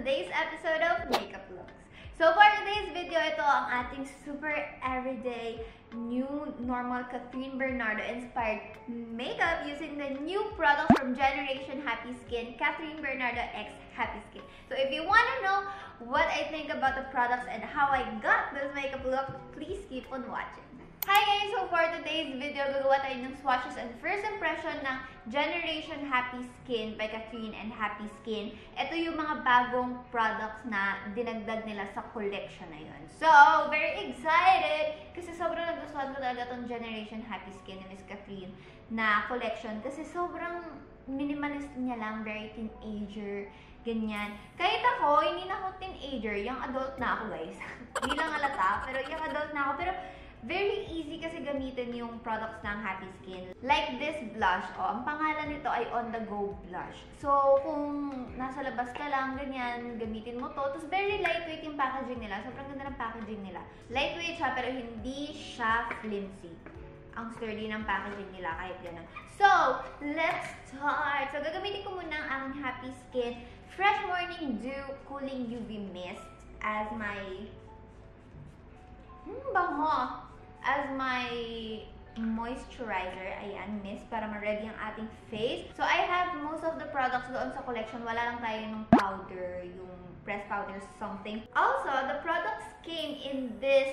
today's episode of Makeup Looks. So for today's video, ito ang ating super everyday new normal Catherine Bernardo inspired makeup using the new product from Generation Happy Skin, Catherine Bernardo X Happy Skin. So if you want to know what I think about the products and how I got this makeup look, please keep on watching. Hi guys! So for today's video, gagawa tayo ng swatches and first impression ng Generation Happy Skin by Catherine and Happy Skin. Ito yung mga bagong products na dinagdag nila sa collection na yun. So, very excited! Kasi sobrang nagustuhan ko talaga itong Generation Happy Skin ni Miss Catherine na collection. Kasi sobrang minimalist niya lang, very teenager, ganyan. Kahit ako, hindi na ako teenager, young adult na ako guys. Hindi lang halata, pero young adult na ako. Pero very easy kasi gamitin yung products ng Happy Skin. Like this blush, ang pangalan nito ay On The Go Blush. So, kung nasa labas ka lang, ganyan, gamitin mo to. Tapos very lightweight yung packaging nila. Sobrang ganda ng packaging nila. Lightweight siya, pero hindi siya flimsy. Ang sturdy ng packaging nila, kahit gano'n. So, let's start! So, gagamitin ko muna ang aking Happy Skin Fresh Morning Dew Cooling UV Mist as my bango! As my moisturizer, ayan, mist, para ma-ready ang ating face. So, I have most of the products doon sa collection. Wala lang tayo ng powder, yung pressed powder something. Also, the products came in this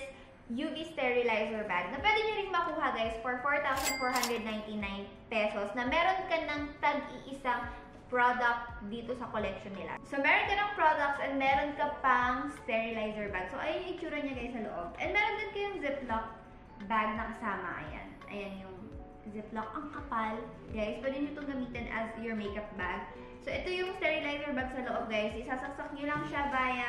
UV sterilizer bag na pwede nyo rin makuha guys for 4,499 pesos na meron ka ng tag-iisang product dito sa collection nila. So, meron ka ng products and meron ka pang sterilizer bag. So, ayun yung itsura niya guys sa loob. And meron din kayong Ziploc bag na kasama. Ayan. Ayan yung Ziploc. Ang kapal. Guys, pwede nyo itong gamitin as your makeup bag. So, ito yung sterilizer bag sa loob guys. Isasaksak nyo lang siya via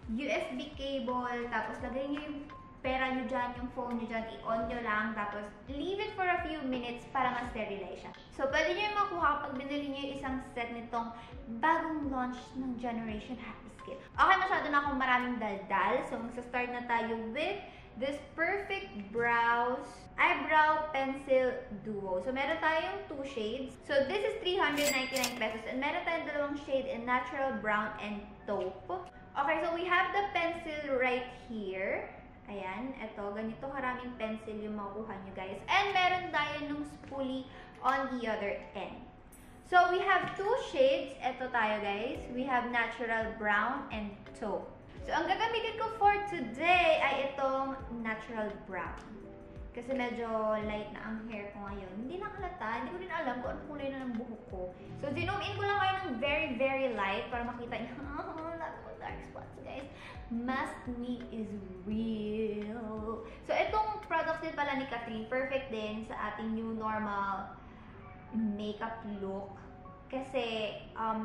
USB cable. Tapos, lagay nyo yung pera nyo dyan, yung phone nyo dyan, i-on nyo lang, tapos leave it for a few minutes para ma-sterilize siya. So, pwede nyo yung makuha kapag binili nyo yung isang set nitong bagong launch ng Generation Happy Skin. Okay, masyado na akong maraming daldal. So, magsa-start na tayo with this Perfect Brows Eyebrow Pencil Duo. So, meron tayong 2 shades. So, this is 399 pesos. And meron tayong dalawang shade in Natural Brown and Taupe. Okay, so we have the pencil right here. Ayan, eto, ganito karaming pencil yung makukuha nyo guys. And meron tayo nung spoolie on the other end. So, we have 2 shades. Eto tayo guys. We have Natural Brown and Taupe. So, ang gagamitin ko for today ay itong Natural Brown. Kasi medyo light na ang hair ko ngayon. Hindi na halata. Hindi ko rin alam kung anong kulay na ng buhok ko. So, zoom in ko lang kayo ng very, very light para makita nyo. Dark spots, guys. Mask Me is real. So, itong products din pala ni Catherine, perfect din sa ating new normal makeup look. Kasi,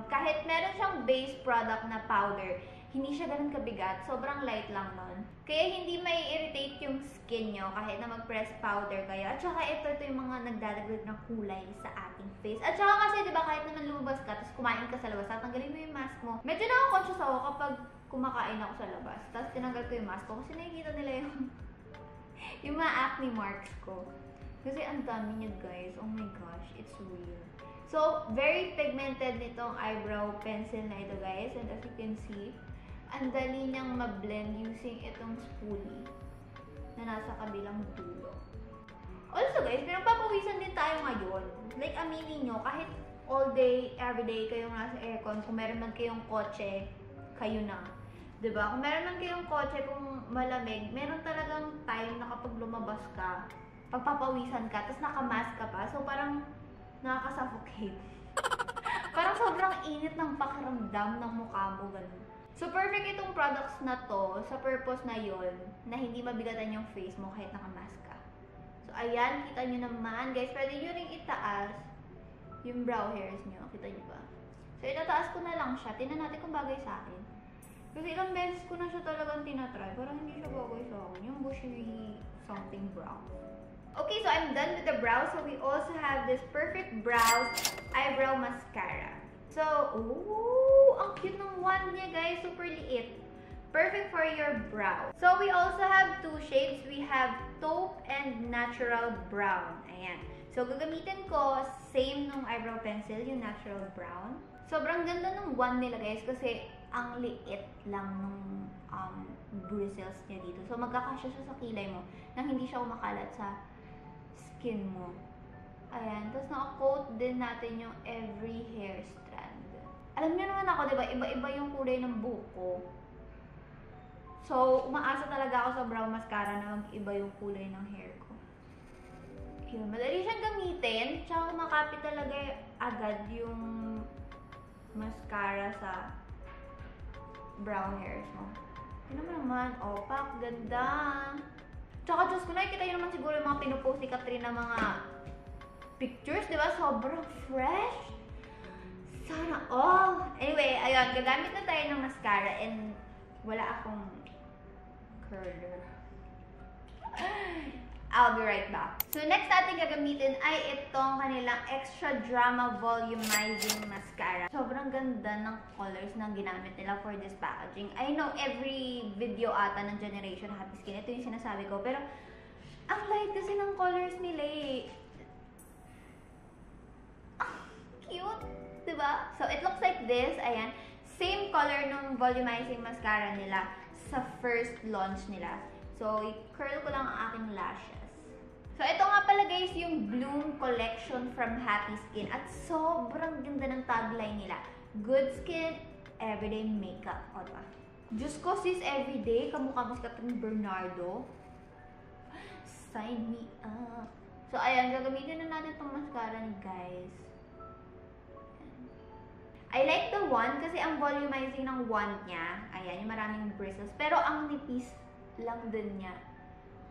kahit meron siyang base product na powder, hindi siya ganun kabigat. Sobrang light lang nun. Kaya hindi may irritate yung skin nyo kahit na mag-press powder kayo. At saka ito yung mga nagdadagdag ng kulay sa ating face. At saka kasi, di ba, kahit naman lumabas ka, tapos kumain ka sa labas, tatanggalin mo yung mask mo. Medyo nakakonscious ako kapag kumakain ako sa labas. Tapos tinanggal ko yung mask ko kasi nakikita nila yung mga acne marks ko. Kasi ang dami niya guys. Oh my gosh, it's real. So, very pigmented nitong eyebrow pencil na ito guys. And as you can see, ang dali niyang ma-blend using itong spoolie na nasa kabilang dulo. Also guys, pinagpapawisan din tayo ngayon. Like, aminin nyo, kahit all day, every day kayong nasa aircon, kung meron man kayong kotse, kayo na. Diba? Kung meron man kayong kotse, kung malamig, meron talagang time na kapag lumabas ka, pagpapawisan ka, tapos nakamask ka pa, so parang nakaka-suffocate. Parang sobrang init ng pakiramdam ng mukha mo, ganun. So, perfect itong products na to sa purpose na yon na hindi mabigatan yung face mo kahit nakamask ka. So, ayan, kita nyo naman. Guys, pwede nyo rin itaas yung brow hairs nyo. Kita nyo ba? So, itataas ko na lang siya. Tingnan natin kung bagay sa akin. Kasi ilang beses ko na siya talagang tinatry. Parang hindi siya bagay sa akin. Yung bushy something brow. Okay, so I'm done with the brows. So, we also have this Perfect Brows Eyebrow Mascara. So, ooh, ang cute ng wand niya guys. Super liit. Perfect for your brow. So, we also have 2 shades. We have Taupe and Natural Brown. Ayan. So, gagamitin ko same nung eyebrow pencil, yung Natural Brown. Sobrang ganda ng wand nila guys kasi ang liit lang nung bristles niya dito. So magkakasya siya sa kilay mo nang hindi siya kumakalat sa skin mo. Ayan. Tapos naka-coat din natin yung every hair strand. Alam niyo naman ako, diba? Iba-iba yung kulay ng buhok ko. So, umaasa talaga ako sa brow mascara na mag-iba yung kulay ng hair ko. Yun, madali siyang gamitin. Tsaka kumakapit talaga agad yung mascara sa brow hairs mo. Yun naman, opak, ganda. Tsaka, Diyos ko, nakikita yun naman siguro yung mga pinupost ni Catherine na mga pictures, di ba? Sobrang fresh. Sana all. Anyway, ayun, gagamit na tayo ng mascara and wala akong curler. I'll be right back. So, next natin gagamitin ay itong kanilang Extra Drama Volumizing Mascara. Sobrang ganda ng colors na ginamit nila for this packaging. I know every video ata ng Generation Happy Skin, ito yung sinasabi ko. Pero, ang light kasi ng colors nila eh. Cute! Diba? So, it looks like this. Ayan. Same color ng volumizing mascara nila sa first launch nila. So, i-curl ko lang ang aking lashes. So, ito nga pala guys, yung Bloom Collection from Happy Skin. At sobrang ganda ng tagline nila. Good skin, everyday makeup. O, diba? Diyos ko sis, everyday, kamukha mo si Catherine Bernardo. Sign me up. So, ayan, gagamitin na natin itong mascara ni guys. I like the wand kasi ang volumizing ng wand niya, ayan, yung maraming bristles. Pero ang nipis lang din niya.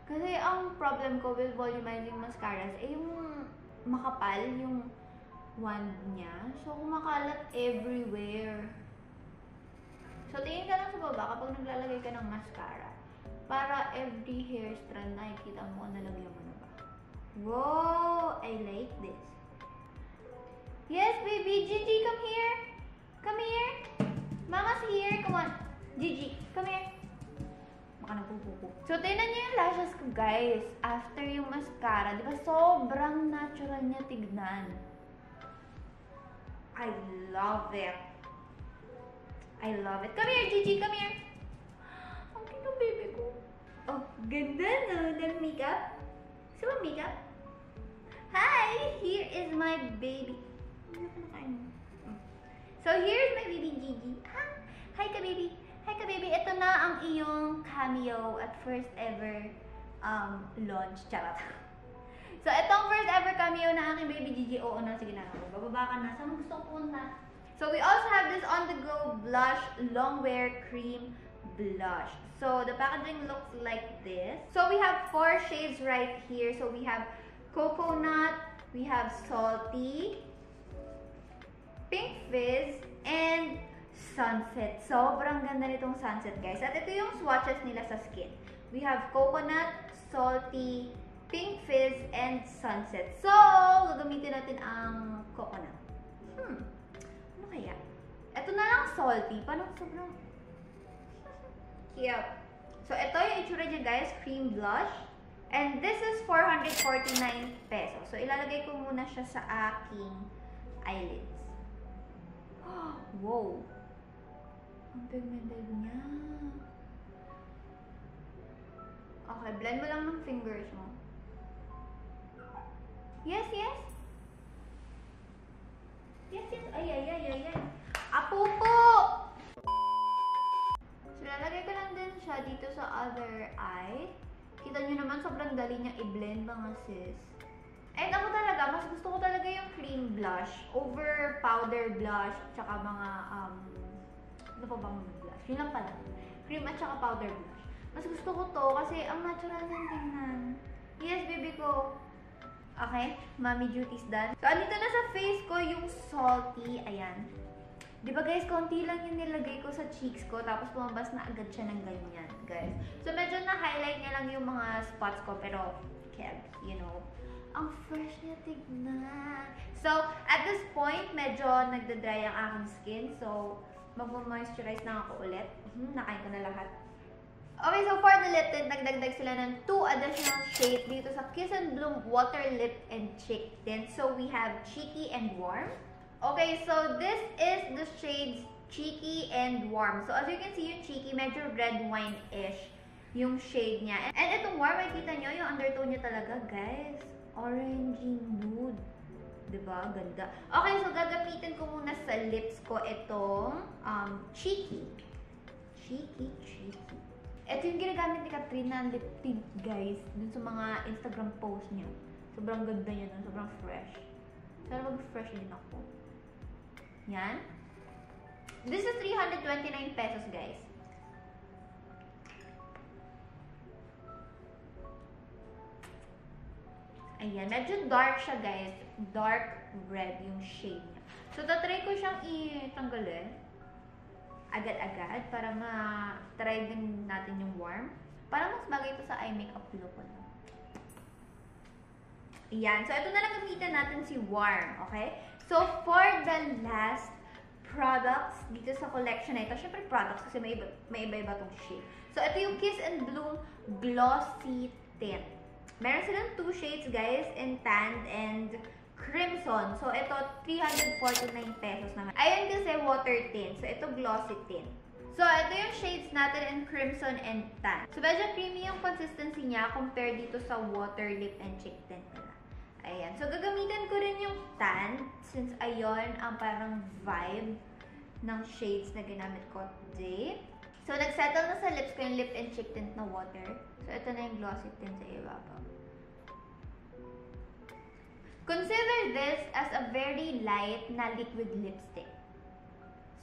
Kasi ang problem ko with volumizing mascaras ay yung makapal yung wand niya. So, kumakalat everywhere. So, tingin ka lang sa baba kapag naglalagay ka ng mascara. Para every hair strand nakikita mo kung nalagyan mo na ba. Wow! I like this. Yes, baby! Gigi, come here! Come here! Mama's here! Come on! Gigi, come here! Baka nagpupupo. So, tingnan niyo yung lashes ko, guys. After yung mascara, di ba sobrang natural niya tignan. I love it. I love it. Come here, Gigi! Come here! Ang cute ng baby ko. Oh, ganda no? The makeup. So, makeup. Hi! Here is my baby. So, here's my baby Gigi. Hi ka baby. Hi ka baby. Ito na ang iyong cameo at first ever launch. Charot. So, itong first ever cameo na aking baby Gigi. Oo na, sige na. Bababa ka na. Saan mo gusto ko punta? So, we also have this on-the-go blush, long wear cream blush. So, the packaging looks like this. So, we have 4 shades right here. So, we have coconut, we have salty, pink fizz, and sunset. Sobrang ganda nitong sunset, guys. At ito yung swatches nila sa skin. We have coconut, salty, pink fizz, and sunset. So, gagamitin natin ang coconut. Ano kaya? Ito na lang salty. Parang sobrang cute. So, ito yung itsura niya, guys. Cream blush. And this is 449 pesos. So, ilalagay ko muna siya sa aking eyelids. Wow! Ang pigmented niya. Okay, blend mo lang ng fingers mo. Yes, yes. Yes, yes. Ay. Apupo! So, lalagay ko lang din siya dito sa other eye. Kita nyo naman, sobrang dali niya i-blend mga sis. And ako talaga, mas gusto ko talaga yung cream blush over powder blush, tsaka mga, ano pa bang blush? Yun lang pala. Cream at tsaka powder blush. Mas gusto ko to kasi ang natural niyang tingnan. Yes, baby ko. Okay, mommy duties done. So, andito na sa face ko yung salty. Ayan. Di ba guys, konti lang yung nilagay ko sa cheeks ko, tapos pumabas na agad siya ng ganyan, guys. So, medyo na-highlight niya lang yung mga spots ko, pero, kept, you know. Ang fresh niya tignan. So, at this point, medyo nagda-dry ang aking skin. So, mag-moisturize na ako ulit. Nakain ko na lahat. Okay, so for the lip tint, nagdagdag sila ng 2 additional shades dito sa Kiss and Bloom Water Lip and Cheek Tint. So, we have Cheeky and Warm. Okay, so this is the shades Cheeky and Warm. So as you can see, yung Cheeky, medyo red wine-ish yung shade niya. And itong Warm, makikita nyo, yung undertone niya talaga, guys. Orangey nude. Diba? Ganda. Okay, so gagamitin ko muna sa lips ko itong Cheeky. Cheeky. Ito yung ginagamit ni Katrina lip tint, guys. Dun sa mga Instagram post niya. Sobrang ganda niya nun. Sobrang fresh. Sana mag-fresh din ako. Yan. This is 329 pesos, guys. Ayan. Medyo dark siya, guys. Dark red yung shade niya. So, tatry ko siyang itanggalin. Agad-agad. Para ma-try din natin yung warm. Para mas bagay ito sa eye makeup look ko. Ayan. So, ito na lang gamitin natin si warm. Okay? So, for the last products dito sa collection na ito, syempre products kasi may iba-iba tong shade. So, ito yung Kiss and Bloom Glossy Tint. Meron silang 2 shades, guys, in tan and crimson. So, ito, 349 pesos naman. Ayun kasi water tint. So, ito glossy tint. So, ito yung shades natin in crimson and tan. So, medyo creamy yung consistency niya compared dito sa water lip and cheek tint nila. Ayan. So, gagamitin ko rin yung tan since ayon ang parang vibe ng shades na ginamit ko today. So, nagsettle na sa lips ko yung lip and cheek tint na water. So, ito na yung glossy tint sa ibabaw. Consider this as a very light na liquid lipstick.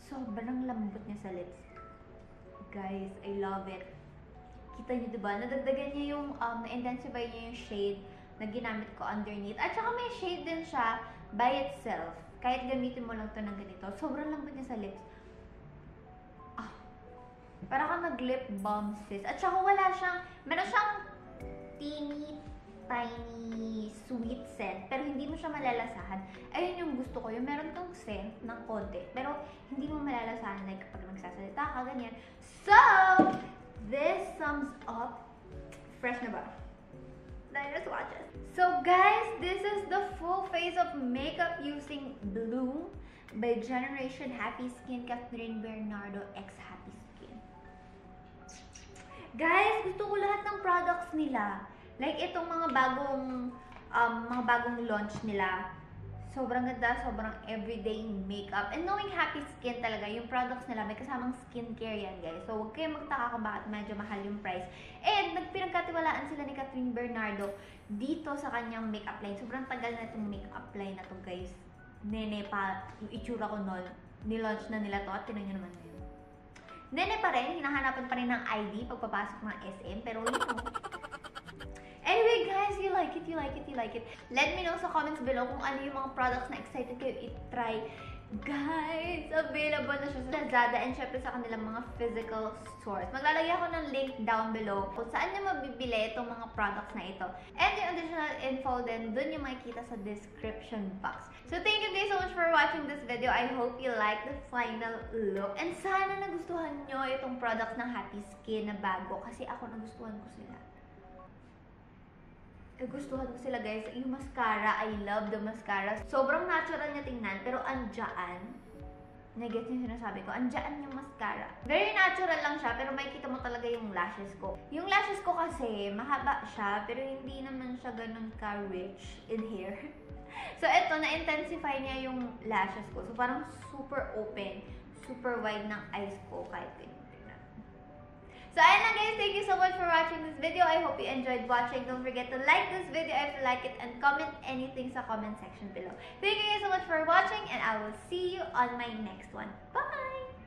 Sobrang lambot niya sa lips. Guys, I love it. Kita niyo diba? Nadagdagan niya yung, na-intensify niya yung shade na ginamit ko underneath. At saka may shade din siya by itself. Kahit gamitin mo lang to ng ganito. Sobrang lambot niya sa lips. Para kang nag-lip balm, sis. At saka wala siyang, meron siyang teeny, tiny, sweet scent. Pero hindi mo siya malalasahan. Ayun yung gusto ko. Yung meron kang scent ng konti. Pero hindi mo malalasahan like kapag nagsasalita ka, ganyan. So, this sums up. Fresh na ba? Diners watches. So, guys, this is the full face of makeup using Bloom by Generation Happy Skin, Catherine Bernardo X Happy Skin. Guys, gusto ko lahat ng products nila. Like itong mga bagong launch nila. Sobrang ganda, sobrang everyday makeup. And knowing Happy Skin talaga, yung products nila, may kasamang skincare yan, guys. So, huwag kayong magtaka kung bakit medyo mahal yung price. And nagpinagkatiwalaan sila ni Catherine Bernardo dito sa kanyang makeup line. Sobrang tagal na itong makeup line na to, guys. Nene pa, yung itsura ko noon, nilaunch na nila to at tinan nyo naman ngayon. Nene pa rin, hinahanapan pa rin ng ID pagpapasok ng SM, pero yun know. Anyway, guys, you like it. Let me know sa comments below kung ano yung mga products na excited kayo i-try. Guys, available na siya sa Lazada and syempre sa kanilang mga physical stores. Maglalagay ako ng link down below kung saan nyo mabibili itong mga products na ito. And yung additional info din, dun yung makikita sa description box. So, thank you guys so much for watching this video. I hope you like the final look. And sana nagustuhan nyo itong products ng Happy Skin na bago kasi ako nagustuhan ko sila. Gustuhan ko sila, guys. Yung mascara, I love the mascara. Sobrang natural niya tingnan, pero andyan. Nag-get yung sinasabi ko. Andyan yung mascara. Very natural lang siya, pero makikita mo talaga yung lashes ko. Yung lashes ko kasi, mahaba siya, pero hindi naman siya ganun ka-rich in hair. So, eto, na-intensify niya yung lashes ko. So, parang super open, super wide ng eyes ko, kahit ganyan. So, ayun lang guys. Thank you so much for watching this video. I hope you enjoyed watching. Don't forget to like this video if you like it and comment anything sa comment section below. Thank you guys so much for watching and I will see you on my next one. Bye!